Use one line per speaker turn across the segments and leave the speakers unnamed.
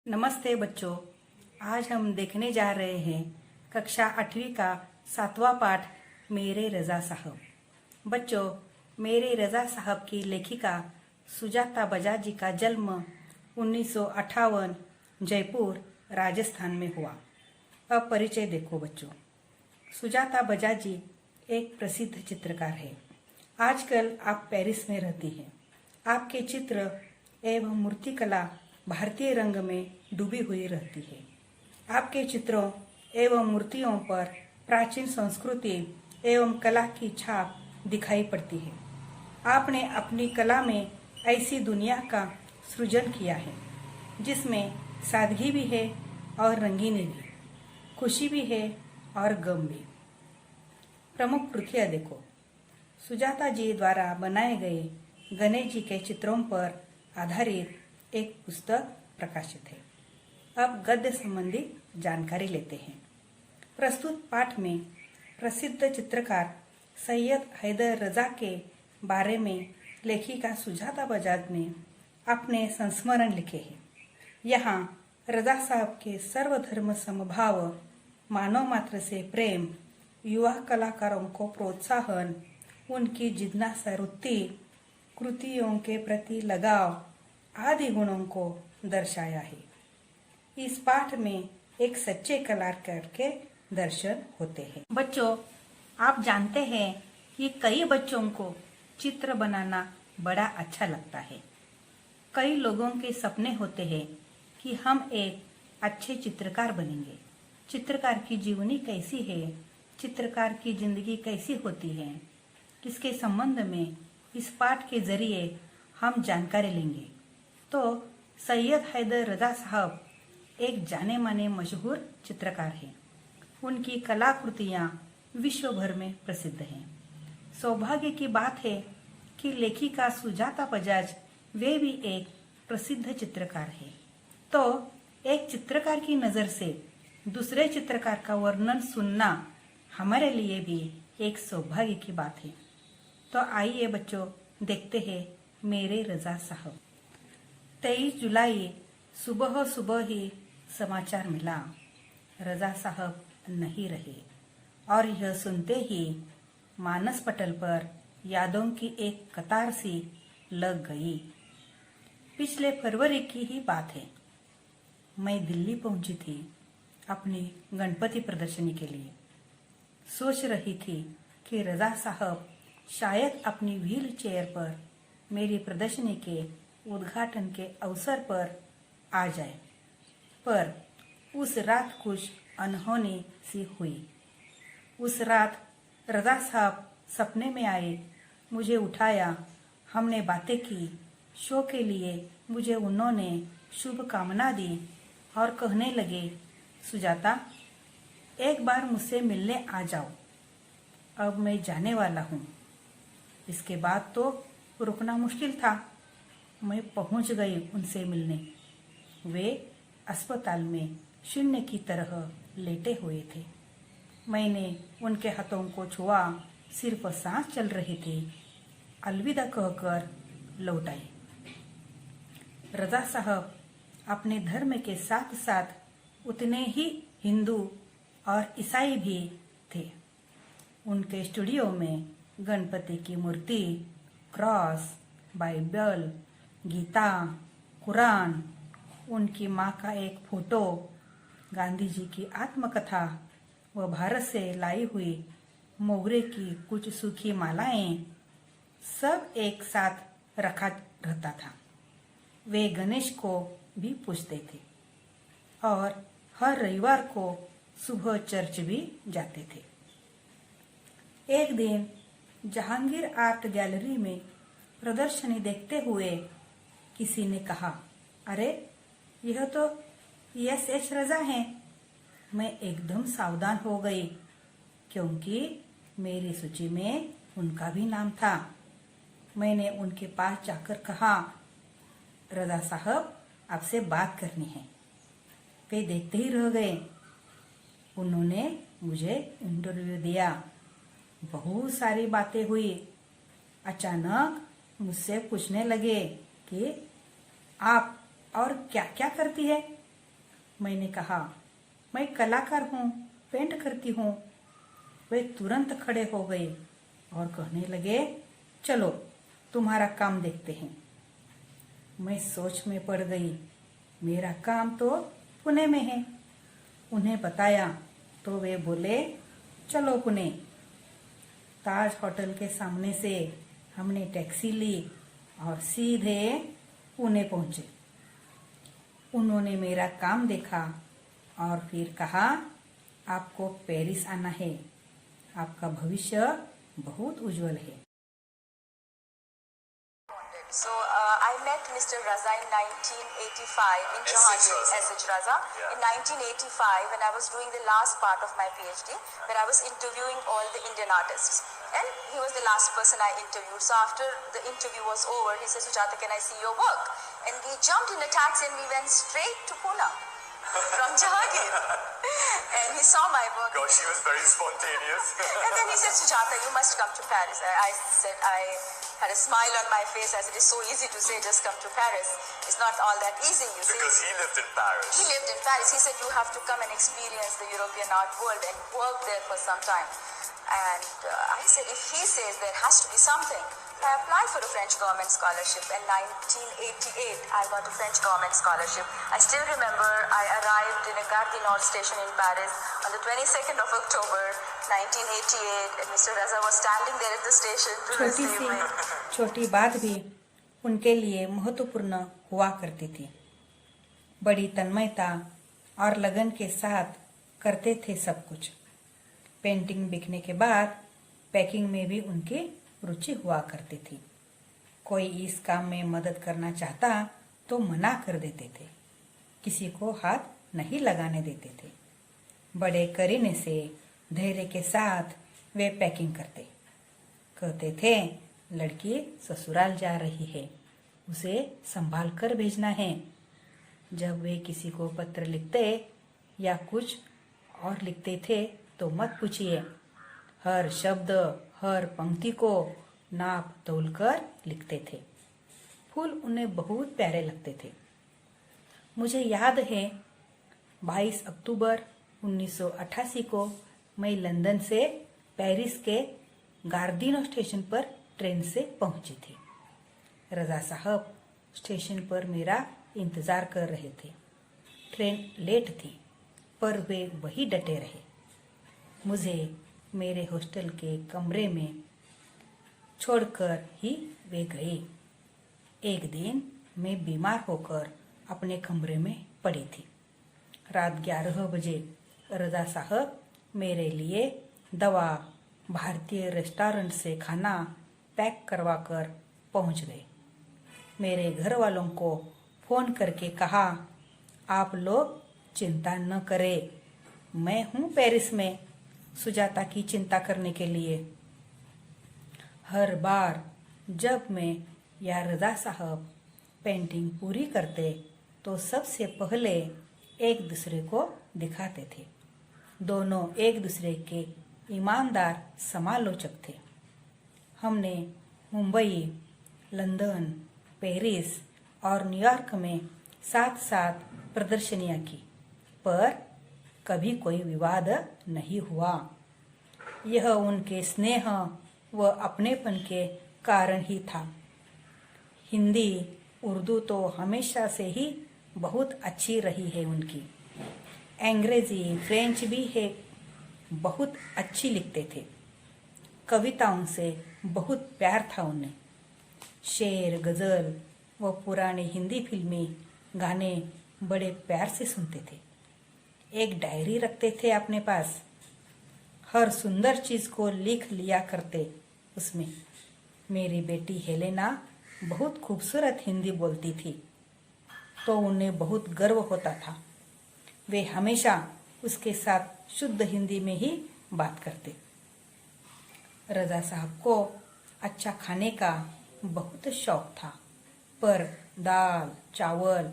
नमस्ते बच्चों। आज हम देखने जा रहे हैं कक्षा 8वीं का 7वां पाठ मेरे रजा साहब। बच्चों, मेरे रजा साहब की लेखिका सुजाता बजाज जी का जन्म 1958 जयपुर राजस्थान में हुआ। अब परिचय देखो बच्चों। सुजाता बजाज जी एक प्रसिद्ध चित्रकार है। आजकल आप पेरिस में रहती हैं। आपके चित्र एवं मूर्तिकला भारतीय रंग में डूबी हुई रहती है। आपके चित्रों एवं मूर्तियों पर प्राचीन संस्कृति एवं कला की छाप दिखाई पड़ती है। आपने अपनी कला में ऐसी दुनिया का सृजन किया है जिसमें सादगी भी है और रंगीनी भी, खुशी भी है और गम भी। प्रमुख कृतियाँ देखो। सुजाता जी द्वारा बनाए गए गणेश जी के चित्रों पर आधारित एक पुस्तक प्रकाशित है। अब गद्य संबंधी जानकारी लेते हैं। प्रस्तुत पाठ में प्रसिद्ध चित्रकार सैयद हैदर रजा के बारे में लेखिका सुजाता बजाज ने अपने संस्मरण लिखे हैं। यहाँ रजा साहब के सर्वधर्म समभाव, मानव मात्र से प्रेम, युवा कलाकारों को प्रोत्साहन, उनकी जिज्ञासा वृत्ति, कृतियों के प्रति लगाव आदि गुणों को दर्शाया है। इस पाठ में एक सच्चे कलाकार के दर्शन होते हैं। बच्चों, आप जानते हैं कि कई बच्चों को चित्र बनाना बड़ा अच्छा लगता है। कई लोगों के सपने होते हैं कि हम एक अच्छे चित्रकार बनेंगे। चित्रकार की जीवनी कैसी है, चित्रकार की जिंदगी कैसी होती है, इसके संबंध में इस पाठ के जरिए हम जानकारी लेंगे। तो सैयद हैदर रजा साहब एक जाने माने मशहूर चित्रकार हैं। उनकी कलाकृतियाँ विश्व भर में प्रसिद्ध हैं। सौभाग्य की बात है कि लेखिका सुजाता बजाज वे भी एक प्रसिद्ध चित्रकार है। तो एक चित्रकार की नज़र से दूसरे चित्रकार का वर्णन सुनना हमारे लिए भी एक सौभाग्य की बात है। तो आइए बच्चों, देखते हैं मेरे रजा साहब। 23 जुलाई सुबह सुबह ही समाचार मिला, रजा साहब नहीं रहे। और यह सुनते ही मानस पटल पर यादों की एक कतार सी लग गई। पिछले फरवरी की ही बात है। मैं दिल्ली पहुंची थी अपनी गणपति प्रदर्शनी के लिए। सोच रही थी कि रजा साहब शायद अपनी व्हील चेयर पर मेरी प्रदर्शनी के उद्घाटन के अवसर पर आ जाए, पर उस रात कुछ अनहोनी सी हुई। उस रात रजा साहब सपने में आए, मुझे उठाया, हमने बातें की। शो के लिए मुझे उन्होंने शुभकामना दी और कहने लगे, सुजाता, एक बार मुझसे मिलने आ जाओ। अब मैं जाने वाला हूँ। इसके बाद तो रुकना मुश्किल था। मैं पहुंच गई उनसे मिलने। वे अस्पताल में शून्य की तरह लेटे हुए थे। मैंने उनके हाथों को छुआ, सिर्फ सांस चल रही थी। अलविदा कहकर लौट आए। रजा साहब अपने धर्म के साथ साथ उतने ही हिंदू और ईसाई भी थे। उनके स्टूडियो में गणपति की मूर्ति, क्रॉस, बाइबल, गीता, कुरान, उनकी माँ का एक फोटो, गांधी जी की आत्मकथा व भारत से लाई हुई मोगरे की कुछ सूखी मालाएं, सब एक साथ रखा रहता था। वे गणेश को भी पूजते थे और हर रविवार को सुबह चर्च भी जाते थे। एक दिन जहांगीर आर्ट गैलरी में प्रदर्शनी देखते हुए किसी ने कहा, अरे यह तो एस.एच. रजा हैं। मैं एकदम सावधान हो गई क्योंकि मेरी सूची में उनका भी नाम था। मैंने उनके पास जाकर कहा, रजा साहब, आपसे बात करनी है। वे देखते ही रह गए। उन्होंने मुझे इंटरव्यू दिया। बहुत सारी बातें हुई। अचानक मुझसे पूछने लगे कि आप और क्या क्या करती है। मैंने कहा, मैं कलाकार हूँ, पेंट करती हूँ। वे तुरंत खड़े हो गए और कहने लगे, चलो तुम्हारा काम देखते हैं। मैं सोच में पड़ गई। मेरा काम तो पुणे में है। उन्हें बताया तो वे बोले, चलो पुणे। ताज होटल के सामने से हमने टैक्सी ली और सीधे पुणे पहुंचे। उन्होंने मेरा काम देखा और फिर कहा, आपको पेरिस आना है, आपका भविष्य बहुत उज्जवल है।
So I met Mr. Raza in 1985 in Jahangir, S.H. Raza. Yeah. In 1985, when I was doing the last part of my PhD, when I was interviewing all the Indian artists. And he was the last person I interviewed. So after the interview was over, he said, Sujata, can I see your work? And we jumped in a taxi and we went straight to Pune from Jahangir. And he saw my work.
Gosh, she was very spontaneous.
And then he said, Sujata, you must come to Paris. I said, I had a smile on my face. I said, it's so easy to say, just come to Paris. It's not all that easy, you see.
Because he lived in Paris.
He lived in Paris. He said, you have to come and experience the European art world and work there for some time. And I said, if he says there has to be something. I applied for a French government scholarship. In 1988, I got a French government scholarship. I still remember I arrived in a Gare du Nord station in Paris on the 22nd of October, 1988. And Mr. Raza was standing there at the station to receive me.
छोटी बात भी उनके लिए महत्वपूर्ण हुआ करती थी। बड़ी तन्मयता और लगन के साथ करते थे सब कुछ। पेंटिंग बिकने के बाद पैकिंग में भी उनकी रुचि हुआ करती थी। कोई इस काम में मदद करना चाहता तो मना कर देते थे, किसी को हाथ नहीं लगाने देते थे। बड़े करीने से धैर्य के साथ वे पैकिंग करते। कहते थे, लड़की ससुराल जा रही है, उसे संभाल कर भेजना है। जब वे किसी को पत्र लिखते या कुछ और लिखते थे तो मत पूछिए, हर शब्द हर पंक्ति को नाप तोल कर लिखते थे। फूल उन्हें बहुत प्यारे लगते थे। मुझे याद है 22 अक्टूबर 1988 को मैं लंदन से पेरिस के गार्दिनो स्टेशन पर ट्रेन से पहुंची थी। रजा साहब स्टेशन पर मेरा इंतजार कर रहे थे। ट्रेन लेट थी पर वे वही डटे रहे। मुझे मेरे हॉस्टल के कमरे में छोड़कर ही वे गए। एक दिन मैं बीमार होकर अपने कमरे में पड़ी थी। रात 11 बजे रजा साहब मेरे लिए दवा भारतीय रेस्टोरेंट से खाना पैक करवा कर पहुंच गए। मेरे घर वालों को फोन करके कहा, आप लोग चिंता न करें, मैं हूं पेरिस में सुजाता की चिंता करने के लिए। हर बार जब मैं या रजा साहब पेंटिंग पूरी करते तो सबसे पहले एक दूसरे को दिखाते थे। दोनों एक दूसरे के ईमानदार समालोचक थे। हमने मुंबई, लंदन, पेरिस और न्यूयॉर्क में साथ साथ प्रदर्शनियां की, पर कभी कोई विवाद नहीं हुआ। यह उनके स्नेह व अपनेपन के कारण ही था। हिंदी, उर्दू तो हमेशा से ही बहुत अच्छी रही है उनकी। अंग्रेजी, फ्रेंच भी है, बहुत अच्छी लिखते थे। कविताओं से बहुत प्यार था उन्हें। शेर, गजल व पुराने हिंदी फिल्मी गाने बड़े प्यार से सुनते थे। एक डायरी रखते थे अपने पास, हर सुंदर चीज को लिख लिया करते उसमें। मेरी बेटी हेलेना बहुत खूबसूरत हिंदी बोलती थी तो उन्हें बहुत गर्व होता था। वे हमेशा उसके साथ शुद्ध हिंदी में ही बात करते। रजा साहब को अच्छा खाने का बहुत शौक था, पर दाल, चावल,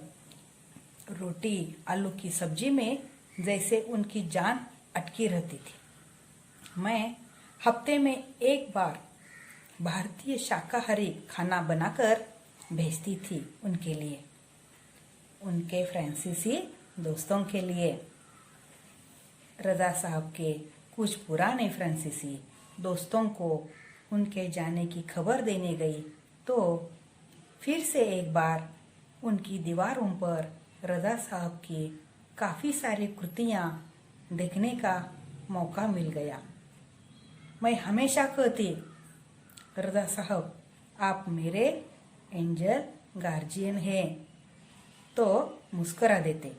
रोटी, आलू की सब्जी में जैसे उनकी जान अटकी रहती थी। मैं हफ्ते में एक बार भारतीय शाकाहारी खाना बनाकर भेजती थी उनके लिए। उनके फ्रांसीसी दोस्तों के लिए रजा साहब के कुछ पुराने फ्रांसीसी दोस्तों को उनके जाने की खबर देने गई तो फिर से एक बार उनकी दीवारों पर रजा साहब की काफ़ी सारी कृतियाँ देखने का मौका मिल गया। मैं हमेशा कहती, रजा साहब आप मेरे एंजल गार्जियन हैं, तो मुस्करा देते,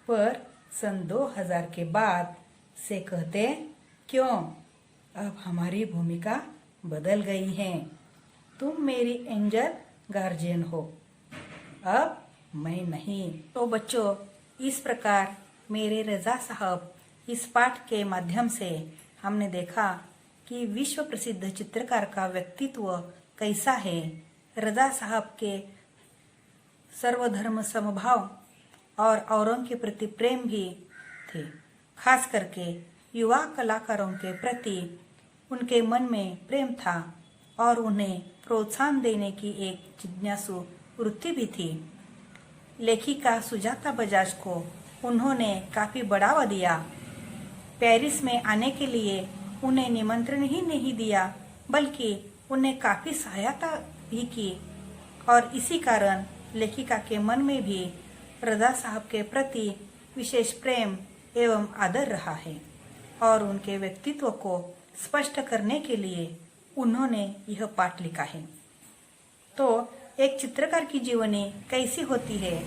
पर सन 2000 के बाद से कहते क्यों, अब हमारी भूमिका बदल गई है, तुम मेरी एंजल गार्जियन हो, अब मैं नहीं। तो बच्चों, इस प्रकार मेरे रजा साहब इस पाठ के माध्यम से हमने देखा कि विश्व प्रसिद्ध चित्रकार का व्यक्तित्व कैसा है। रजा साहब के सर्वधर्म समभाव और औरों के प्रति प्रेम भी थे। खास करके युवा कलाकारों के प्रति उनके मन में प्रेम था और उन्हें प्रोत्साहन देने की एक जिज्ञासु वृत्ति भी थी। लेखिका सुजाता बजाज को उन्होंने काफी बढ़ावा दिया। पेरिस में आने के लिए उन्हें निमंत्रण ही नहीं दिया, बल्कि उन्हें काफी सहायता भी की और इसी कारण लेखिका के मन में भी रजा साहब के प्रति विशेष प्रेम एवं आदर रहा है और उनके व्यक्तित्व को स्पष्ट करने के लिए उन्होंने यह पाठ लिखा है। तो एक चित्रकार की जीवनी कैसी होती है,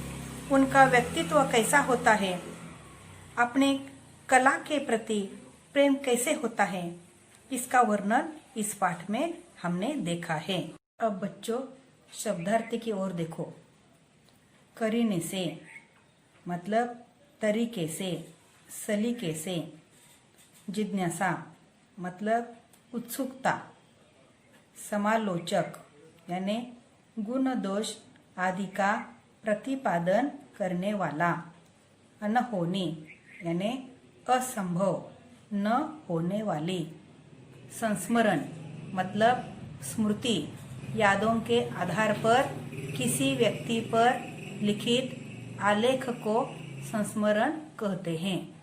उनका व्यक्तित्व कैसा होता है, अपने कला के प्रति प्रेम कैसे होता है, इसका वर्णन इस पाठ में हमने देखा है। अब बच्चों शब्दार्थ की ओर देखो। करीने से मतलब तरीके से, सलीके से। जिज्ञासा मतलब उत्सुकता। समालोचक यानी गुण दोष आदि का प्रतिपादन करने वाला। अनहोनी यानी असंभव, न होने वाली। संस्मरण मतलब स्मृति, यादों के आधार पर किसी व्यक्ति पर लिखित आलेख को संस्मरण कहते हैं।